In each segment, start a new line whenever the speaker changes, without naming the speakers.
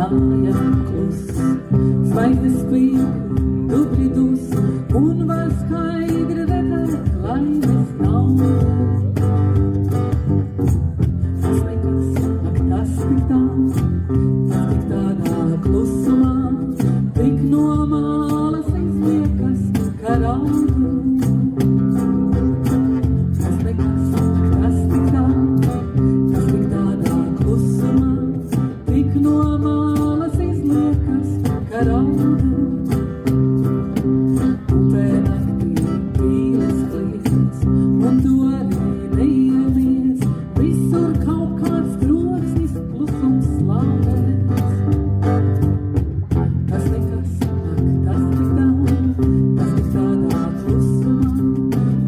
mājām klus. Zvaigznes spīd, dubļi dus, un var skaidri redzēt, laimes nav. Tas nekas, ak tas tik tā, tas tik tādā klusumā, tik no malas izliekas, ka raudu. Tas nekas, ak tas tik tā, tas tik tādā klusumā, tik no malas izliekas, ka raudu. Upē naktī pīles kliedz, un tu arī neiemies, visur kaut kāds troksnis, klusums slāpēs. Tas nekas, ak, tas tik tā, tas tik tādā klusumā,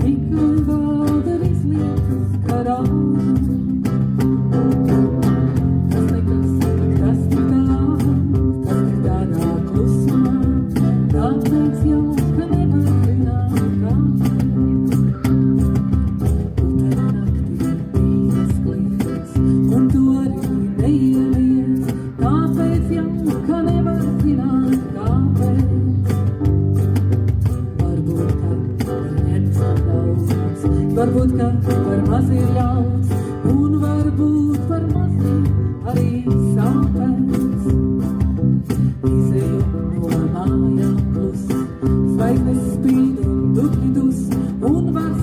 tikai vēl izliekas, ka raudu. Tas nekas, ak, tas tik tā, tas tik tādā klusumā, tāpēc jau, ka nevar zināt, kāpēc. Upē naktī pīles kliedz, un tu arī neiemies, tāpēc jau, ka nevar zināt, kāpēc. Varbūt, ka var ņemt par daudz, varbūt, ka par maz ir ļauts, un varbūt par maz ir arī sāpēs. Izeju no mājām klus, zvaigznes spīd un dubļi dus, un var